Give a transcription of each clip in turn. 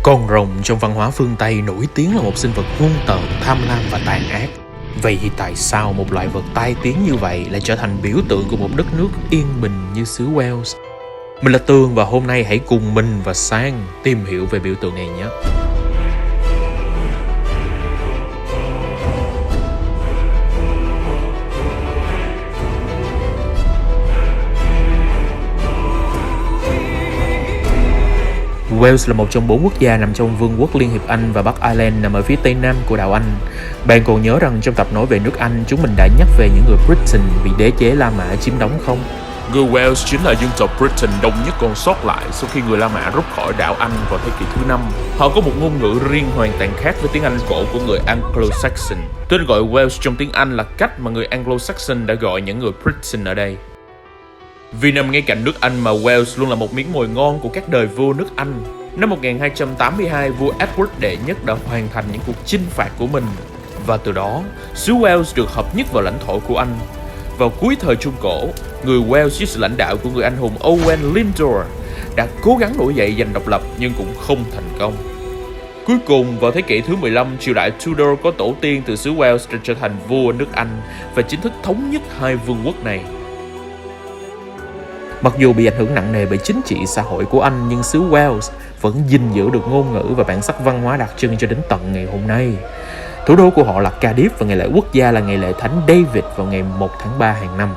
Con rồng trong văn hóa phương Tây nổi tiếng là một sinh vật hung tợn, tham lam và tàn ác. Vậy thì tại sao một loại vật tai tiếng như vậy lại trở thành biểu tượng của một đất nước yên bình như xứ Wales? Mình là Tường và hôm nay hãy cùng mình và Sang tìm hiểu về biểu tượng này nhé. Wales là một trong 4 quốc gia nằm trong Vương quốc Liên hiệp Anh và Bắc Ireland nằm ở phía tây nam của đảo Anh. Bạn còn nhớ rằng trong tập nói về nước Anh, chúng mình đã nhắc về những người Britain bị đế chế La Mã chiếm đóng không? Người Wales chính là dân tộc Britain đông nhất còn sót lại sau khi người La Mã rút khỏi đảo Anh vào thế kỷ thứ 5. Họ có một ngôn ngữ riêng hoàn toàn khác với tiếng Anh cổ của người Anglo-Saxon. Tên gọi Wales trong tiếng Anh là cách mà người Anglo-Saxon đã gọi những người Britain ở đây. Vì nằm ngay cạnh nước Anh mà Wales luôn là một miếng mồi ngon của các đời vua nước Anh. Năm 1282, vua Edward đệ nhất đã hoàn thành những cuộc chinh phạt của mình. Và từ đó, xứ Wales được hợp nhất vào lãnh thổ của Anh. Vào cuối thời Trung Cổ, người Wales dưới sự lãnh đạo của người anh hùng Owen Lindor đã cố gắng nổi dậy giành độc lập nhưng cũng không thành công. Cuối cùng, vào thế kỷ thứ 15, triều đại Tudor có tổ tiên từ xứ Wales đã trở thành vua nước Anh và chính thức thống nhất hai vương quốc này. Mặc dù bị ảnh hưởng nặng nề bởi chính trị xã hội của Anh, nhưng xứ Wales vẫn gìn giữ được ngôn ngữ và bản sắc văn hóa đặc trưng cho đến tận ngày hôm nay. Thủ đô của họ là Cardiff và ngày lễ quốc gia là ngày lễ Thánh David vào ngày 1 tháng 3 hàng năm.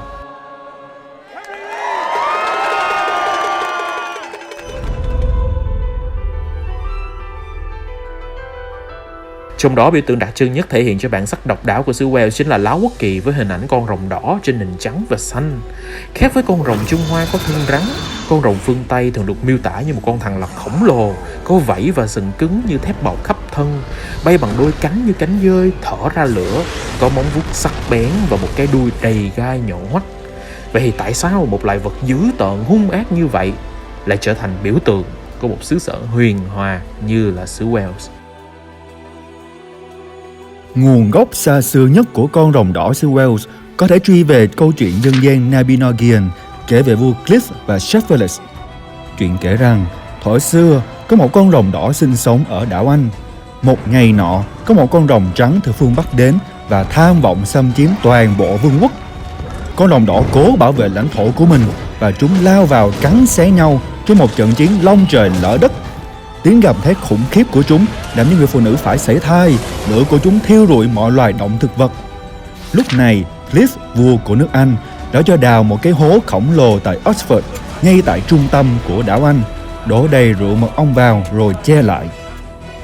Trong đó, biểu tượng đặc trưng nhất thể hiện cho bản sắc độc đáo của xứ Wales chính là lá quốc kỳ với hình ảnh con rồng đỏ trên nền trắng và xanh. Khác với con rồng Trung Hoa có thân rắn, con rồng phương Tây thường được miêu tả như một con thằn lằn khổng lồ, có vảy và sừng cứng như thép bọc khắp thân, bay bằng đôi cánh như cánh dơi, thở ra lửa, có móng vuốt sắc bén và một cái đuôi đầy gai nhọn hoắt. Vậy thì tại sao một loài vật dữ tợn hung ác như vậy lại trở thành biểu tượng của một xứ sở huyền hòa như là xứ Wales? Nguồn gốc xa xưa nhất của con rồng đỏ xứ Wales có thể truy về câu chuyện dân gian Mabinogion kể về vua Cliff và Shepherless. Chuyện kể rằng, thuở xưa có một con rồng đỏ sinh sống ở đảo Anh. Một ngày nọ, có một con rồng trắng từ phương Bắc đến và tham vọng xâm chiếm toàn bộ vương quốc. Con rồng đỏ cố bảo vệ lãnh thổ của mình và chúng lao vào cắn xé nhau trong một trận chiến long trời lở đất. Tiếng gầm thét khủng khiếp của chúng làm những người phụ nữ phải sảy thai, lửa của chúng thiêu rụi mọi loài động thực vật. Lúc này, Cliff, vua của nước Anh, đã cho đào một cái hố khổng lồ tại Oxford, ngay tại trung tâm của đảo Anh, đổ đầy rượu mật ong vào rồi che lại.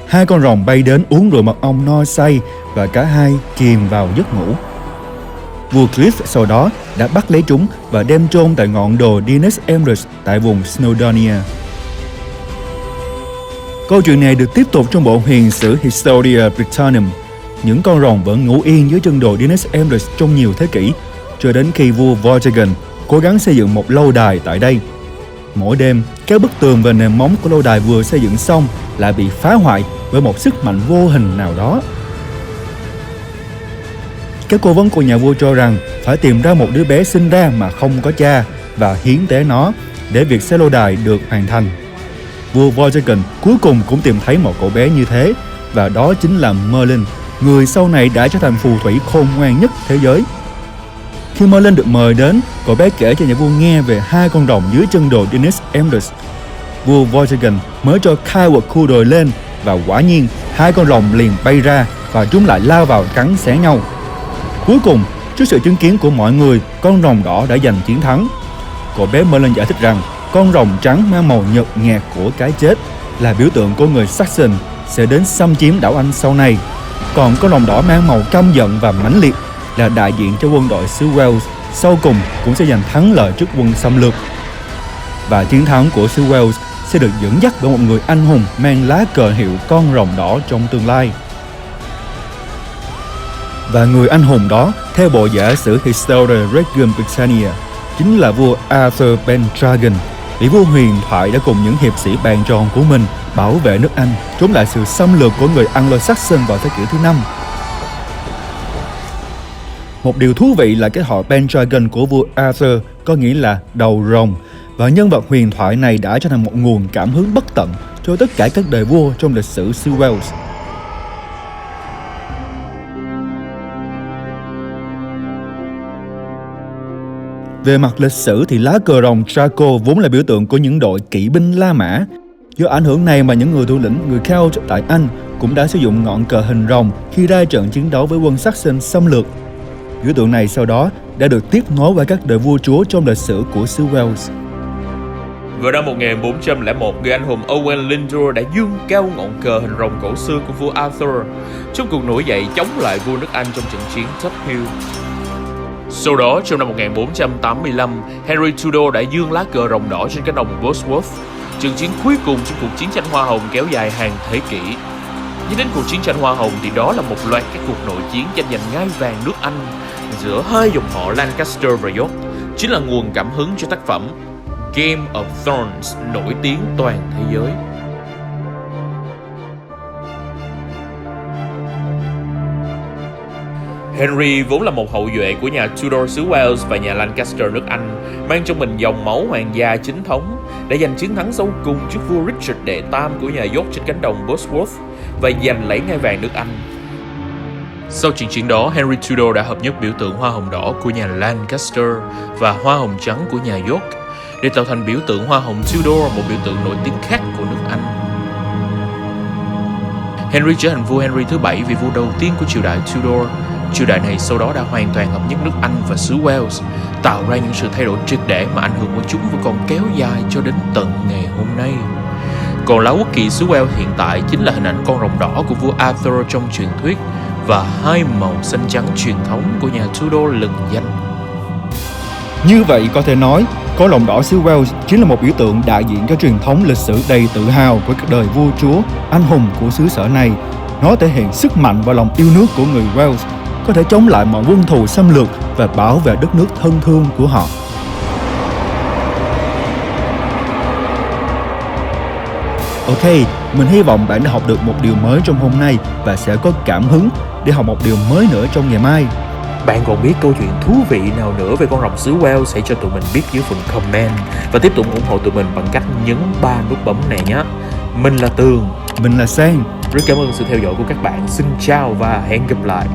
Hai con rồng bay đến uống rượu mật ong no say và cả hai chìm vào giấc ngủ. Vua Cliff sau đó đã bắt lấy chúng và đem chôn tại ngọn đồi Dinas Emrys tại vùng Snowdonia. Câu chuyện này được tiếp tục trong bộ huyền sử Historia Britannicum. Những con rồng vẫn ngủ yên dưới chân đồi Dinas Emrys trong nhiều thế kỷ, cho đến khi vua Vortigern cố gắng xây dựng một lâu đài tại đây. Mỗi đêm, các bức tường và nền móng của lâu đài vừa xây dựng xong lại bị phá hoại bởi một sức mạnh vô hình nào đó. Các cố vấn của nhà vua cho rằng phải tìm ra một đứa bé sinh ra mà không có cha và hiến tế nó để việc xây lâu đài được hoàn thành. Vua Vortigern cuối cùng cũng tìm thấy một cậu bé như thế, và đó chính là Merlin, người sau này đã trở thành phù thủy khôn ngoan nhất thế giới. Khi Merlin được mời đến, cậu bé kể cho nhà vua nghe về hai con rồng dưới chân đồi Dinas Emrys. Vua Vortigern mới cho khai quật khu đồi lên, và quả nhiên hai con rồng liền bay ra và chúng lại lao vào cắn xé nhau. Cuối cùng, trước sự chứng kiến của mọi người, con rồng đỏ đã giành chiến thắng. Cậu bé Merlin giải thích rằng con rồng trắng mang màu nhợt nhạt của cái chết là biểu tượng của người Saxon sẽ đến xâm chiếm đảo Anh sau này. Còn con rồng đỏ mang màu căm giận và mãnh liệt là đại diện cho quân đội xứ Wales sau cùng cũng sẽ giành thắng lợi trước quân xâm lược. Và chiến thắng của xứ Wales sẽ được dẫn dắt bởi một người anh hùng mang lá cờ hiệu con rồng đỏ trong tương lai. Và người anh hùng đó, theo bộ giả sử Historia Regum Britannia, chính là vua Arthur Pendragon, vị vua huyền thoại đã cùng những hiệp sĩ bàn tròn của mình bảo vệ nước Anh chống lại sự xâm lược của người Anglo-Saxon vào thế kỷ thứ 5. Một điều thú vị là cái họ Pendragon của vua Arthur có nghĩa là đầu rồng, và nhân vật huyền thoại này đã trở thành một nguồn cảm hứng bất tận cho tất cả các đời vua trong lịch sử xứ Wales. Về mặt lịch sử thì lá cờ rồng Draco vốn là biểu tượng của những đội kỵ binh La Mã. Do ảnh hưởng này mà những người thủ lĩnh người Celt tại Anh cũng đã sử dụng ngọn cờ hình rồng khi ra trận chiến đấu với quân Saxon xâm lược. Biểu tượng này sau đó đã được tiếp nối qua các đời vua chúa trong lịch sử của xứ Wales. Vào năm 1401, người anh hùng Owen Lindor đã dương cao ngọn cờ hình rồng cổ xưa của vua Arthur trong cuộc nổi dậy chống lại vua nước Anh trong trận chiến Tough Hill. Sau đó, trong năm 1485, Henry Tudor đã dương lá cờ rồng đỏ trên cánh đồng Bosworth, trận chiến cuối cùng trong cuộc chiến tranh Hoa Hồng kéo dài hàng thế kỷ. Nhưng đến cuộc chiến tranh Hoa Hồng thì đó là một loạt các cuộc nội chiến tranh giành ngai vàng nước Anh giữa hai dòng họ Lancaster và York, chính là nguồn cảm hứng cho tác phẩm Game of Thrones nổi tiếng toàn thế giới. Henry vốn là một hậu duệ của nhà Tudor xứ Wales và nhà Lancaster nước Anh, mang trong mình dòng máu hoàng gia chính thống, đã giành chiến thắng sau cùng trước vua Richard đệ Tam của nhà York trên cánh đồng Bosworth và giành lấy ngai vàng nước Anh. Sau trận chiến đó, Henry Tudor đã hợp nhất biểu tượng hoa hồng đỏ của nhà Lancaster và hoa hồng trắng của nhà York để tạo thành biểu tượng hoa hồng Tudor, một biểu tượng nổi tiếng khác của nước Anh. Henry trở thành vua Henry thứ 7 vị vua đầu tiên của triều đại Tudor. Triều đại này sau đó đã hoàn toàn hợp nhất nước Anh và xứ Wales, tạo ra những sự thay đổi triệt để mà ảnh hưởng của chúng vẫn còn kéo dài cho đến tận ngày hôm nay. Còn lá quốc kỳ xứ Wales hiện tại chính là hình ảnh con rồng đỏ của vua Arthur trong truyền thuyết và hai màu xanh trắng truyền thống của nhà Tudor lừng danh. Như vậy có thể nói, con rồng đỏ xứ Wales chính là một biểu tượng đại diện cho truyền thống lịch sử đầy tự hào của các đời vua chúa, anh hùng của xứ sở này. Nó thể hiện sức mạnh và lòng yêu nước của người Wales, có thể chống lại mọi quân thù xâm lược và bảo vệ đất nước thân thương của họ. Ok, mình hy vọng bạn đã học được một điều mới trong hôm nay và sẽ có cảm hứng để học một điều mới nữa trong ngày mai. Bạn còn biết câu chuyện thú vị nào nữa về con rồng xứ Wales, hãy cho tụi mình biết dưới phần comment và tiếp tục ủng hộ tụi mình bằng cách nhấn 3 nút bấm này nhé. Mình là Tường. Mình là Sang. Rất cảm ơn sự theo dõi của các bạn. Xin chào và hẹn gặp lại.